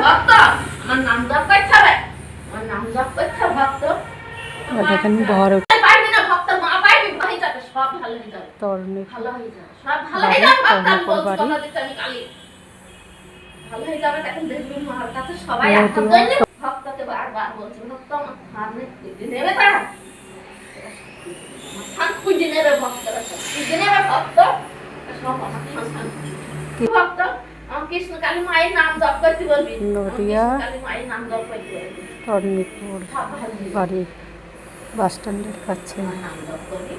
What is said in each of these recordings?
ভক্ত আমার নাম জপ করতে হবে, আমার নাম জপ করতে হবে ভক্ত। দেখেন বর পারবি না ভক্ত, মা পারবি, হয়ে যাবে, সব ভালো হয়ে যাবে, তরুণী ভালো হয়ে যাবে, সব ভালো হয়ে যাবে ভক্ত। আমি বলছি বাড়ি। কথা দিচ্ছি আমি কালি ভালো হয়ে যাবে। এখন দেখবি মার কাছে সবাই হাত ধরলে ভক্তকে বারবার বলছে ভক্ত আমার সামনে খুঁজে নেবে, তারা মাথা খুঁজে নেবে ভক্তরা, সব খুঁজে নেবে ভক্ত, সব আমার ভক্ত। আমার কৃষ্ণ কালী মায়ের নাম জপ করতে বলবি, নদিয়া কালী মায়ের নাম জপ করতে বলবি, তরুণীপুর সব ভালো হয়ে যাবে। বাড়ি বাস স্ট্যান্ডের কাছে আমার নাম জপ করবি,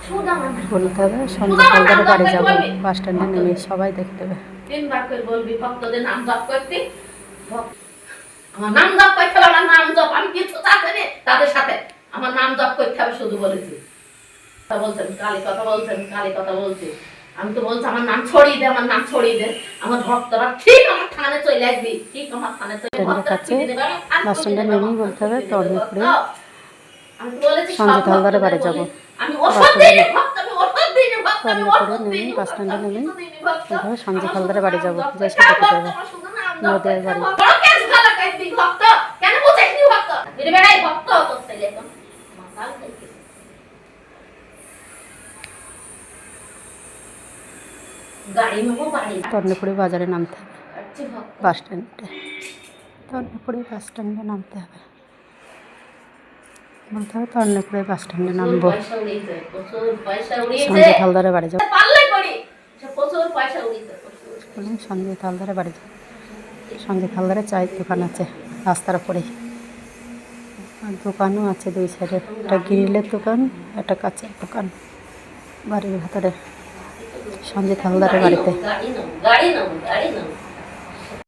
শুধু আমার নাম বলতে হবে। সন্ধ্যা হালদারের বাড়ি যাবো, বাস স্ট্যান্ডে নেমে সবাই দেখতে হবে। তিনবার করে বলবি ভক্তদের নাম জপ করতে। আমার নাম জপ করতে হবে, আমার নাম জপ, আমি কিছু চাচ্ছি না তাদের সাথে, আমার নাম জপ করতে হবে শুধু বলেছি। কথা বলছেন কালী, কথা বলছেন কালী, কথা বলছি। আমি তো বলছি আমার নাম ছড়িয়ে দে, আমার নাম ছড়িয়ে দে, আমার ভক্তরা ঠিক আমার থানে চলে আসবি, ঠিক আমার থানে চলে স্ট্যান্ডের কাছে বাস স্ট্যান্ডে নেমেই বলতে হবে তরুণীপুরে আমি তো বলেছি সঞ্জিত হালদারের বাড়ি যাবো। আমি ওষুধ দিই না ভক্ত, আমি ওষুধ দিই না ভক্ত, আমি তরুণীপুরে ওষুধ দিই নেমেই না বাস স্ট্যান্ডে নেমেই ভক্ত। এইভাবে সঞ্জিত হালদারের বাড়ি যাবো, যে সাথে যেতে হবে নদিয়ার বাড়ি। বড় কেস ভালো কাটবি ভক্ত, কেন বুঝাইনি ভক্ত, বেরে বেড়াই ভক্ত তোর ছেলে এখন মাতাল থেকে। গাড়ি নেবো, গাড়ি তরুণীপুরে বাজারে নামতে হবে, আচ্ছা ভক্ত। বাস স্ট্যান্ডে তরুণীপুরে বাস স্ট্যান্ডে নামতে হবে, বলতে হবে তরুণীপুরে বাস স্ট্যান্ডে নামবো। পয়সা উড়িয়েছে, প্রচুর পয়সা উড়িয়েছে, সঞ্জিত হালদারের বাড়ি যাবো, পারলে করি, সে প্রচুর পয়সা উড়িয়েছে, প্রচুর। বলুন সঞ্জিত হালদারের বাড়ি যাবো। সঞ্জিত হালদারের চায়ের দোকান আছে রাস্তার উপরেই, আর দোকানও আছে দুই সাইডে, একটা গ্রিলের দোকান, একটা কাঁচের দোকান বাড়ির ভেতরে। সঞ্জিত হালদারের বাড়িতে গাড়ি নাও, গাড়ি নাও, গাড়ি নাও।